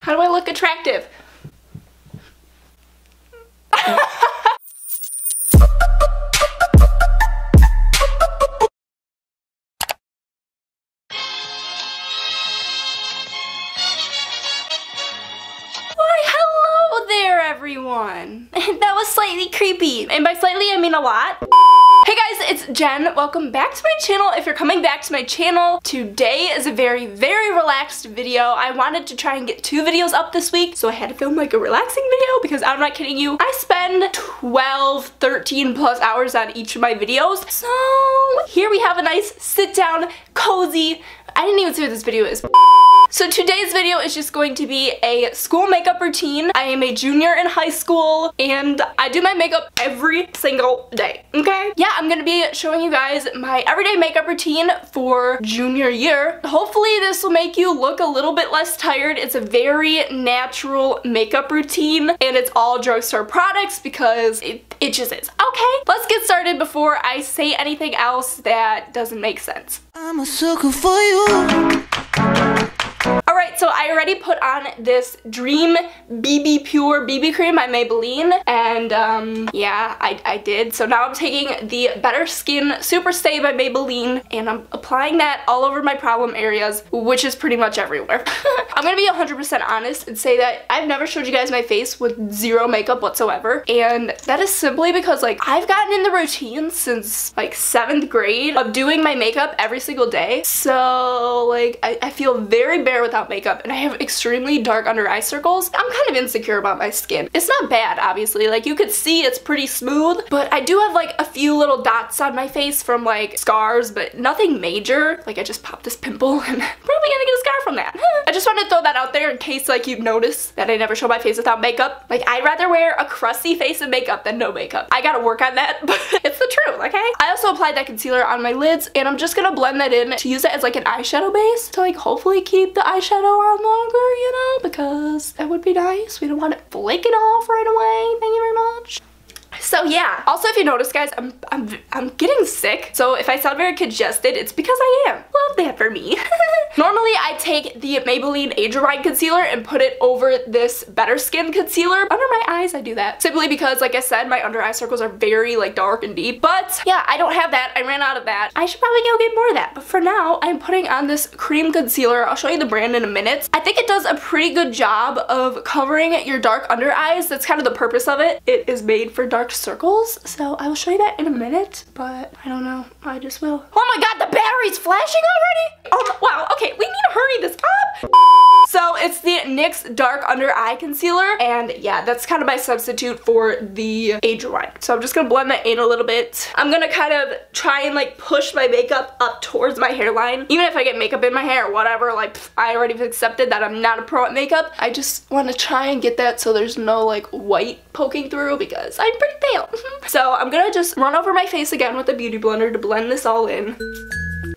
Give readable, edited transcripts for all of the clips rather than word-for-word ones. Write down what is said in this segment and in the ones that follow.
How do I look attractive? Everyone. That was slightly creepy. And by slightly, I mean a lot. Hey guys, it's Jen. Welcome back to my channel. If you're coming back to my channel, today is a very, very relaxed video. I wanted to try and get 2 videos up this week, so I had to film like a relaxing video because I'm not kidding you. I spend 12, 13 plus hours on each of my videos. So here we have a nice sit down, cozy, I didn't even say what this video is. So today's video is just going to be a school makeup routine. I am a junior in high school and I do my makeup every single day, okay? Yeah, I'm gonna be showing you guys my everyday makeup routine for junior year. Hopefully this will make you look a little bit less tired. It's a very natural makeup routine and it's all drugstore products because it just is. Okay, let's get started before I say anything else that doesn't make sense. I'm a sucker for you. Alright, so I already put on this Dream BB Pure BB Cream by Maybelline, and yeah, I did. So now I'm taking the Better Skin Super Stay by Maybelline, and I'm applying that all over my problem areas, which is pretty much everywhere. I'm gonna be 100% honest and say that I've never showed you guys my face with zero makeup whatsoever, and that is simply because like I've gotten in the routine since like 7th grade of doing my makeup every single day, so like I feel very bare without makeup, and I have extremely dark under eye circles. I'm kind of insecure about my skin. It's not bad, obviously, like you could see it's pretty smooth, but I do have like a few little dots on my face from like scars, but nothing major. Like I just popped this pimple and probably gonna get a scar from that. I just wanted to throw that out there in case like you've noticed that I never show my face without makeup. Like I'd rather wear a crusty face and makeup than no makeup. I gotta work on that, but it's the truth, okay? I also applied that concealer on my lids, and I'm just gonna blend that in to use it as like an eyeshadow base to like hopefully keep the eyeshadow on longer, you know, because that would be nice. We don't want it flaking off right away. Thank you very much. So yeah, also if you notice guys, I'm getting sick, so if I sound very congested, it's because I am. Love that for me. Normally I take the Maybelline Age Rewind concealer and put it over this Better Skin concealer. Under my eyes I do that, simply because like I said, my under eye circles are very like dark and deep, but yeah, I don't have that. I ran out of that. I should probably go get more of that, but for now I'm putting on this cream concealer. I'll show you the brand in a minute. I think it does a pretty good job of covering your dark under eyes. That's kind of the purpose of it. It is made for dark circles, so I will show you that in a minute, but I don't know, I just will. Oh my god, the battery's flashing already? Oh wow, okay, we need to hurry this up. So it's the NYX Dark Under Eye Concealer, and yeah, that's kind of my substitute for the Age Rewind. So I'm just gonna blend that in a little bit. I'm gonna kind of try and like push my makeup up towards my hairline. Even if I get makeup in my hair or whatever, like I already accepted that I'm not a pro at makeup. I just want to try and get that so there's no like white poking through because I'm pretty pale. So I'm gonna just run over my face again with a beauty blender to blend this all in.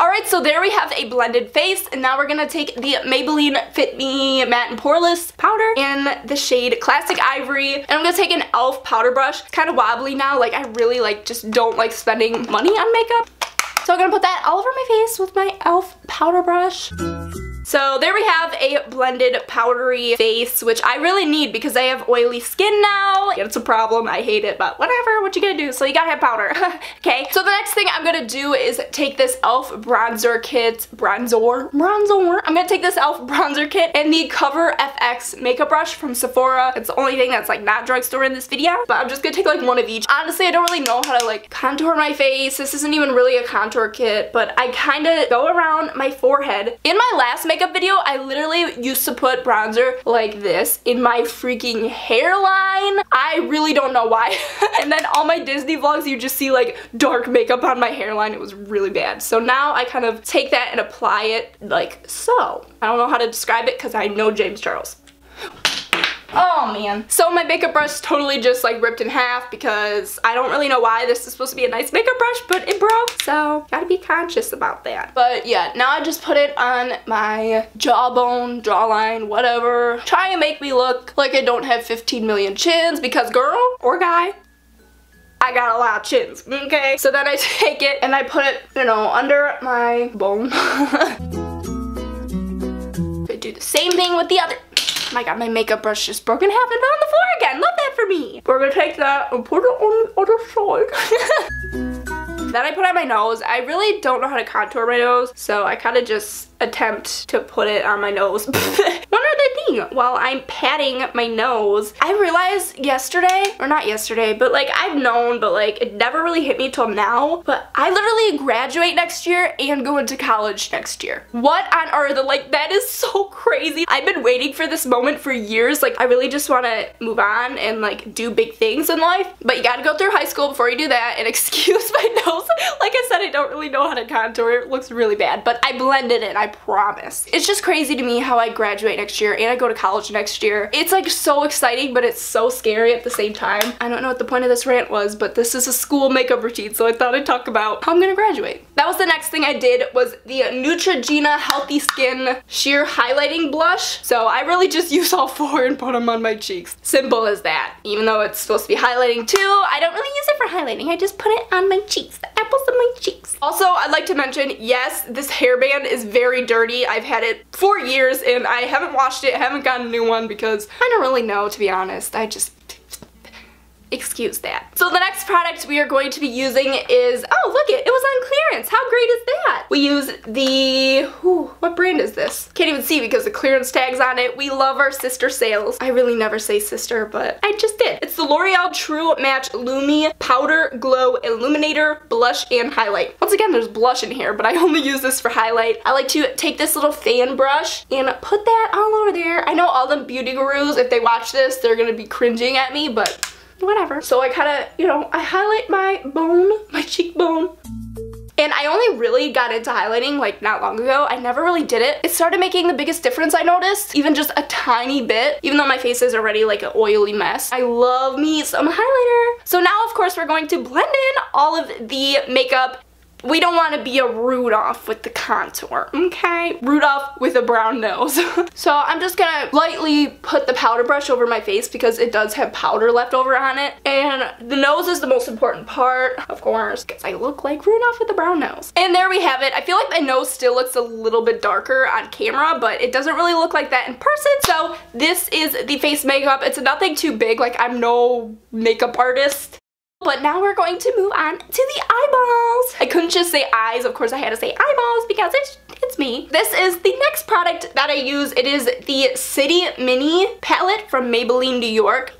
Alright, so there we have a blended face, and now we're gonna take the Maybelline Fit Me Matte and Poreless powder in the shade Classic Ivory, and I'm gonna take an e.l.f. powder brush. It's kind of wobbly now, like I really like just don't like spending money on makeup. So I'm gonna put that all over my face with my e.l.f. powder brush. So there we have a blended powdery face, which I really need because I have oily skin now. It's a problem, I hate it, but whatever, what you gonna do? So you gotta have powder. Okay, so the next thing I'm gonna do is take this e.l.f. bronzer kit, bronzer. I'm gonna take this e.l.f. bronzer kit and the Cover FX makeup brush from Sephora. It's the only thing that's like not drugstore in this video, but I'm just gonna take like one of each. Honestly, I don't really know how to like contour my face. This isn't even really a contour kit, but I kind of go around my forehead. In my last makeup video, I literally used to put bronzer like this in my freaking hairline. I really don't know why. And then all my Disney vlogs, you just see like dark makeup on my hairline. It was really bad. So now I kind of take that and apply it like so. I don't know how to describe it because I know James Charles. Oh man. So my makeup brush totally just like ripped in half because I don't really know why. This is supposed to be a nice makeup brush, but it broke. So gotta be conscious about that. But yeah, now I just put it on my jawbone, jawline, whatever. Try and make me look like I don't have 15 million chins because girl or guy, I got a lot of chins, okay? So then I take it and I put it, you know, under my bone. I do the same thing with the other. Oh my god, my makeup brush just broke in half and fell on the floor again. Love that for me. We're gonna take that and put it on the other side. Then I put on my nose. I really don't know how to contour my nose, so I kind of just attempt to put it on my nose. One other thing, while I'm patting my nose, I realized yesterday, or not yesterday, but like I've known, but like it never really hit me till now, but I literally graduate next year and go into college next year. What on earth? Like, that is so crazy. I've been waiting for this moment for years. Like, I really just want to move on and like do big things in life, but you gotta go through high school before you do that. And excuse my nose. Like I said, I don't really know how to contour. It looks really bad, but I blended it, I promise. It's just crazy to me how I graduate next year and I go to college next year. It's like so exciting, but it's so scary at the same time. I don't know what the point of this rant was, but this is a school makeup routine, so I thought I'd talk about how I'm gonna graduate. That was the next thing I did, was the Neutrogena Healthy Skin Sheer Highlighting Blush. So I really just use all four and put them on my cheeks. Simple as that. Even though it's supposed to be highlighting too, I don't really use it for highlighting. I just put it on my cheeks, the apples of my cheeks. Also, I'd like to mention, yes, this hairband is very dirty. I've had it for years and I haven't washed it, haven't gotten a new one because I don't really know, to be honest. I just... excuse that. So the next product we are going to be using is, oh look it was on clearance. How great is that? We use the, what brand is this? Can't even see because the clearance tag's on it. We love our sister sales. I really never say sister, but I just did. It's the L'Oreal True Match Lumi Powder Glow Illuminator Blush and Highlight. Once again, there's blush in here, but I only use this for highlight. I like to take this little fan brush and put that all over there. I know all the beauty gurus, if they watch this, they're gonna be cringing at me, but whatever. So I kind of, you know, I highlight my bone, my cheekbone. And I only really got into highlighting like not long ago. I never really did it. It started making the biggest difference, I noticed, even just a tiny bit, even though my face is already like an oily mess. I love me some highlighter. So now of course we're going to blend in all of the makeup. We don't want to be a Rudolph with the contour, okay? Rudolph with a brown nose. So I'm just gonna lightly put the powder brush over my face because it does have powder left over on it. And the nose is the most important part, of course, because I look like Rudolph with a brown nose. And there we have it. I feel like my nose still looks a little bit darker on camera, but it doesn't really look like that in person. So this is the face makeup. It's nothing too big, like I'm no makeup artist. But now we're going to move on to the eyeballs. I couldn't just say eyes, of course I had to say eyeballs because it's me. This is the next product that I use. It is the City Mini palette from Maybelline New York.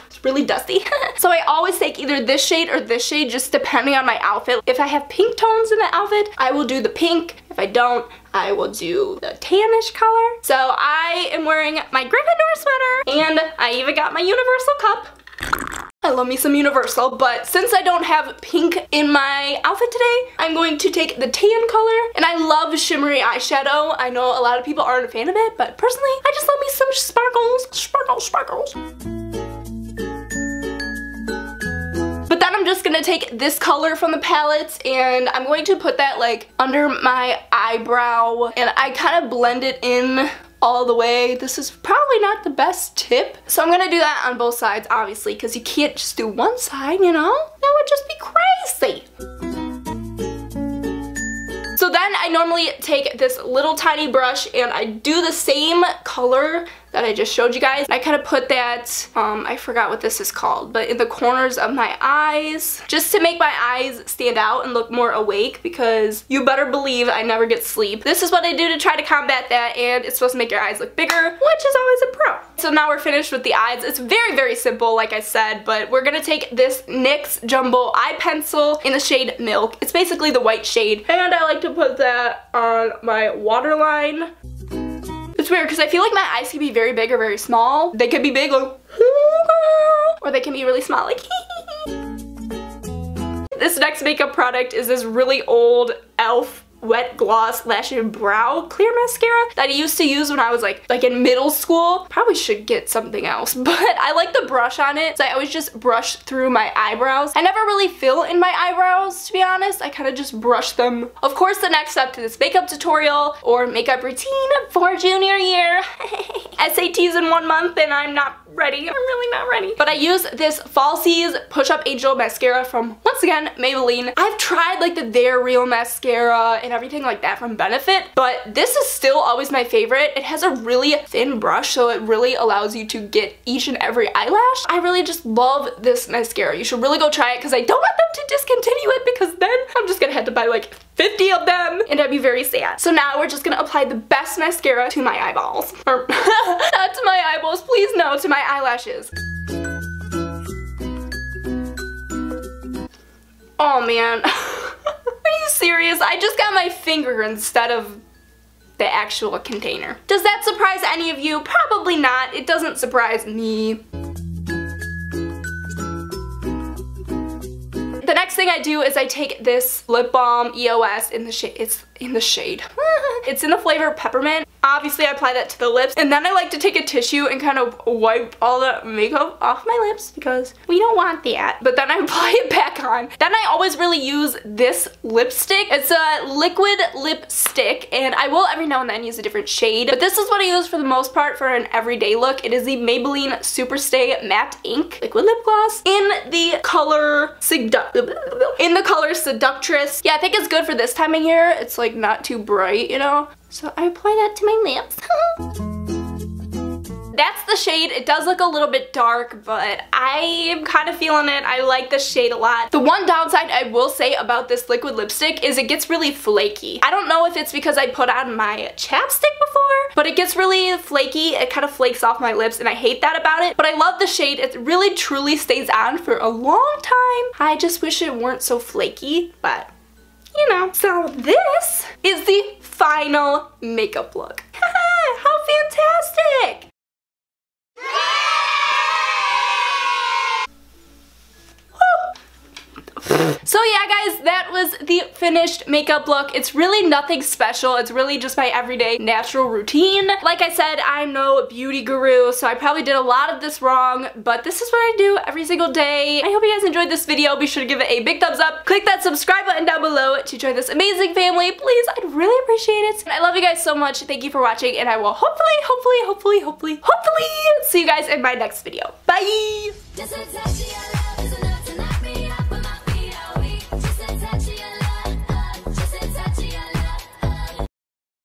It's really dusty. So I always take either this shade or this shade, just depending on my outfit. If I have pink tones in the outfit, I will do the pink. If I don't, I will do the tannish color. So I am wearing my Gryffindor sweater and I even got my Universal cup. I love me some Universal, but since I don't have pink in my outfit today, I'm going to take the tan color, and I love shimmery eyeshadow. I know a lot of people aren't a fan of it, but personally, I just love me some sparkles. Sparkles, sparkles. But then I'm just gonna take this color from the palette and I'm going to put that like under my eyebrow, and I kind of blend it in all the way. This is probably not the best tip. So I'm gonna do that on both sides, obviously, because you can't just do one side, you know? That would just be crazy. So then I normally take this little tiny brush and I do the same color that I just showed you guys. I kind of put that, I forgot what this is called, but in the corners of my eyes, just to make my eyes stand out and look more awake, because you better believe I never get sleep. This is what I do to try to combat that, and it's supposed to make your eyes look bigger, which is always a pro. So now we're finished with the eyes. It's very, very simple, like I said, but we're gonna take this NYX Jumbo Eye Pencil in the shade Milk. It's basically the white shade, and I like to put that on my waterline. It's weird because I feel like my eyes can be very big or very small. They could be big like, or they can be really small like This next makeup product is this really old e.l.f. Wet Gloss Lash and Brow Clear Mascara that I used to use when I was like in middle school. Probably should get something else, but I like the brush on it, so I always just brush through my eyebrows. I never really fill in my eyebrows, to be honest. I kind of just brush them. Of course, the next step to this makeup tutorial or makeup routine for junior year. SATs in 1 month and I'm not ready. I'm really not ready. But I use this Falsies Push Up Angel Mascara from, once again, Maybelline. I've tried like the They're Real mascara and everything like that from Benefit, but this is still always my favorite. It has a really thin brush, so it really allows you to get each and every eyelash. I really just love this mascara. You should really go try it because I don't want them to discontinue it, because then I'm just gonna have to buy like 50 of them and I'd be very sad. So now we're just gonna apply the best mascara to my eyeballs. Or not to my eyeballs, please no, to my eyelashes. Oh man, are you serious? I just got my finger instead of the actual container. Does that surprise any of you? Probably not. It doesn't surprise me. The next thing I do is I take this lip balm EOS in the shade. It's in the shade. It's in the flavor peppermint. Obviously I apply that to the lips, and then I like to take a tissue and kind of wipe all the makeup off my lips because we don't want that. But then I apply it back on. Then I always really use this lipstick. It's a liquid lipstick, and I will every now and then use a different shade, but this is what I use for the most part for an everyday look. It is the Maybelline Superstay Matte Ink Liquid Lip Gloss in the color Seductress. Yeah, I think it's good for this time of year. It's like not too bright, you know? So I apply that to my lips. That's the shade. It does look a little bit dark, but I am kind of feeling it. I like this shade a lot. The one downside I will say about this liquid lipstick is it gets really flaky. I don't know if it's because I put on my chapstick before, but it gets really flaky. It kind of flakes off my lips, and I hate that about it. But I love the shade. It really truly stays on for a long time. I just wish it weren't so flaky, but you know. So this is the final makeup look. How fantastic! So yeah guys, that was the finished makeup look. It's really nothing special. It's really just my everyday natural routine. Like I said, I'm no beauty guru, so I probably did a lot of this wrong, but this is what I do every single day. I hope you guys enjoyed this video. Be sure to give it a big thumbs up. Click that subscribe button down below to join this amazing family. Please, I'd really appreciate it. And I love you guys so much. Thank you for watching, and I will hopefully see you guys in my next video. Bye!